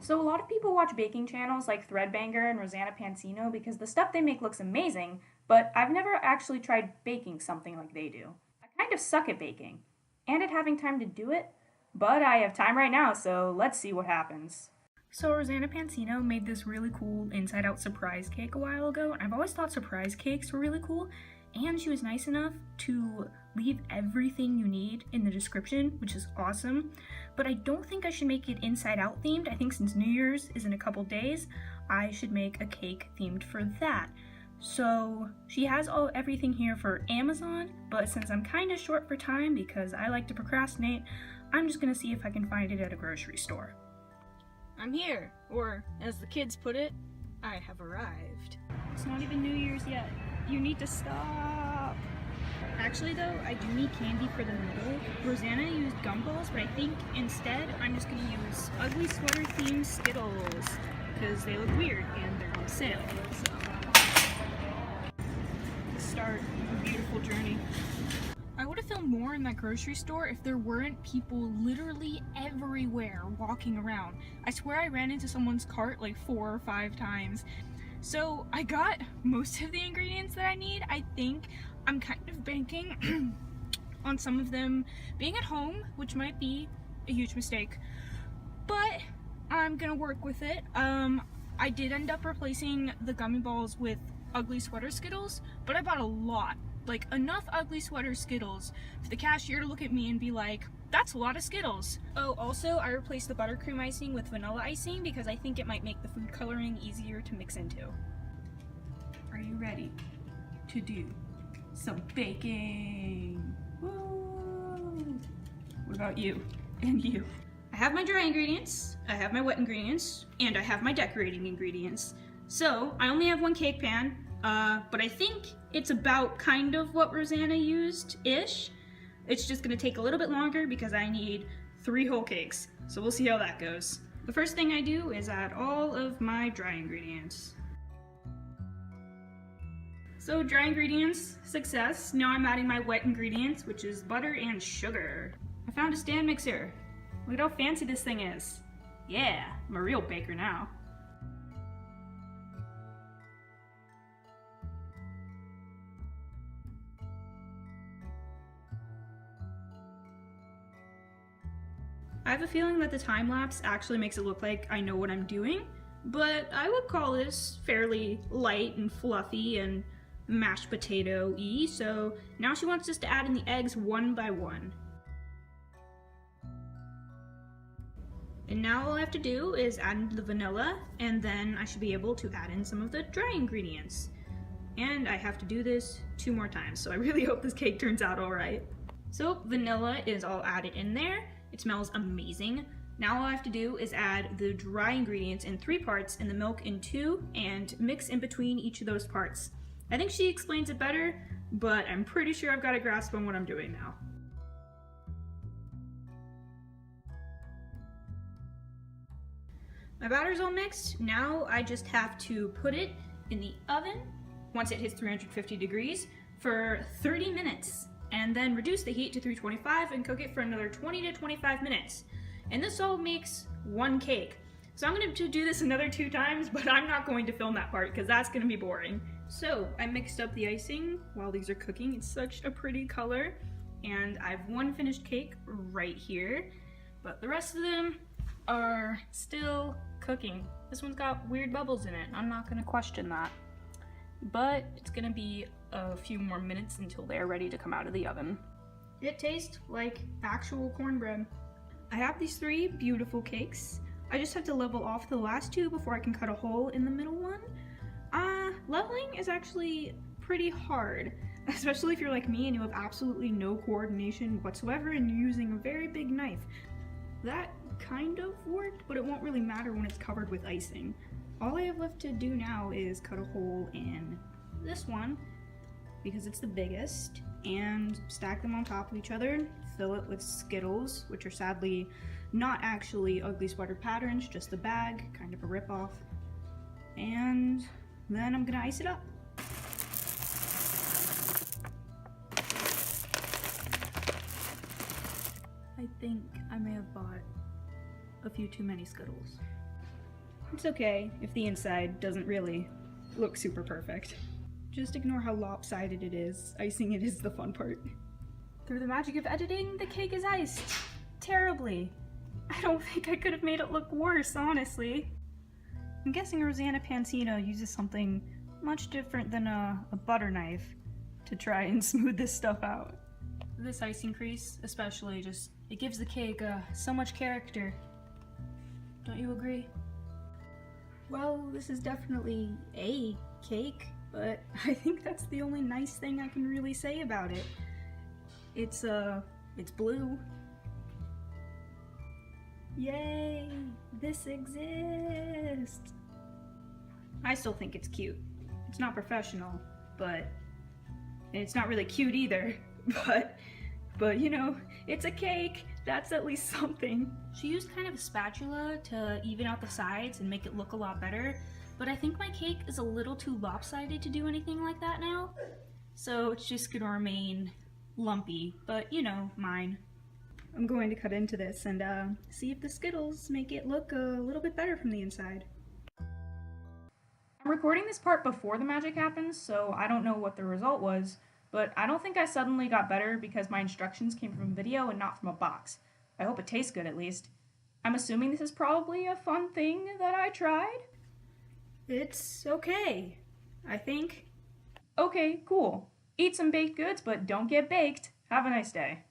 So a lot of people watch baking channels like Threadbanger and Rosanna Pansino because the stuff they make looks amazing, but I've never actually tried baking something like they do. I kind of suck at baking and at having time to do it, but I have time right now, so let's see what happens. So Rosanna Pansino made this really cool inside out surprise cake a while ago, and I've always thought surprise cakes were really cool, and she was nice enough to leave everything you need in the description, which is awesome. But I don't think I should make it inside out themed. I think since New Year's is in a couple days, I should make a cake themed for that. So she has everything here for Amazon, but since I'm kind of short for time because I like to procrastinate, I'm just gonna see if I can find it at a grocery store. I'm here, or as the kids put it, I have arrived. It's not even New Year's yet. You need to stop. Actually though, I do need candy for the middle. Rosanna used gumballs, but I think instead I'm just gonna use ugly sweater themed Skittles because they look weird and they're on sale. So let's start a beautiful journey. I would have filmed more in that grocery store if there weren't people literally everywhere walking around. I swear I ran into someone's cart like 4 or 5 times. So I got most of the ingredients that I need. I think I'm kind of banking on some of them being at home, which might be a huge mistake, but I'm gonna work with it. I did end up replacing the gummy balls with ugly sweater Skittles, but I bought a lot. Like enough ugly sweater Skittles for the cashier to look at me and be like, that's a lot of Skittles. Oh, also I replaced the buttercream icing with vanilla icing because I think it might make the food coloring easier to mix into. Are you ready to do some baking? Woo! What about you and you? I have my dry ingredients, I have my wet ingredients, and I have my decorating ingredients. So I only have one cake pan, but I think it's about kind of what Rosanna used-ish. It's just gonna take a little bit longer because I need 3 whole cakes. So we'll see how that goes. The first thing I do is add all of my dry ingredients. So dry ingredients, success. Now I'm adding my wet ingredients, which is butter and sugar. I found a stand mixer. Look at how fancy this thing is. Yeah, I'm a real baker now. I have a feeling that the time lapse actually makes it look like I know what I'm doing, but I would call this fairly light and fluffy and mashed potato-y, so now she wants us to add in the eggs one by one. And now all I have to do is add in the vanilla, and then I should be able to add in some of the dry ingredients. And I have to do this 2 more times, so I really hope this cake turns out alright. So vanilla is all added in there. It smells amazing. Now all I have to do is add the dry ingredients in 3 parts and the milk in 2 and mix in between each of those parts. I think she explains it better, but I'm pretty sure I've got a grasp on what I'm doing now. My batter's all mixed. Now I just have to put it in the oven once it hits 350 degrees for 30 minutes. And then reduce the heat to 325 and cook it for another 20 to 25 minutes. And this all makes 1 cake. So I'm going to do this another 2 times, but I'm not going to film that part because that's going to be boring. So I mixed up the icing while these are cooking. It's such a pretty color. And I have 1 finished cake right here, but the rest of them are still cooking. This one's got weird bubbles in it. I'm not going to question that. But it's going to be a few more minutes until they're ready to come out of the oven. It tastes like actual cornbread. I have these 3 beautiful cakes. I just have to level off the last 2 before I can cut a hole in the middle one. Leveling is actually pretty hard, especially if you're like me and you have absolutely no coordination whatsoever and you're using a very big knife. That kind of worked, but it won't really matter when it's covered with icing. All I have left to do now is cut a hole in this one because it's the biggest, and stack them on top of each other, fill it with Skittles, which are sadly not actually ugly sweater patterns, just the bag, kind of a ripoff, and then I'm gonna ice it up. I think I may have bought a few too many Skittles. It's okay if the inside doesn't really look super perfect. Just ignore how lopsided it is. Icing it is the fun part. Through the magic of editing, the cake is iced. Terribly. I don't think I could have made it look worse, honestly. I'm guessing Rosanna Pansino uses something much different than a butter knife to try and smooth this stuff out. This icing crease, especially, it gives the cake so much character. Don't you agree? Well, this is definitely a cake, but I think that's the only nice thing I can really say about it. It's blue. Yay! This exists! I still think it's cute. It's not professional, and it's not really cute either, but you know, it's a cake. That's at least something. She used kind of a spatula to even out the sides and make it look a lot better, but I think my cake is a little too lopsided to do anything like that now. So it's just gonna remain lumpy, but you know, mine. I'm going to cut into this and see if the Skittles make it look a little bit better from the inside. I'm recording this part before the magic happens, so I don't know what the result was, but I don't think I suddenly got better because my instructions came from a video and not from a box. I hope it tastes good at least. I'm assuming this is probably a fun thing that I tried? It's okay, I think. Okay, cool. Eat some baked goods, but don't get baked. Have a nice day.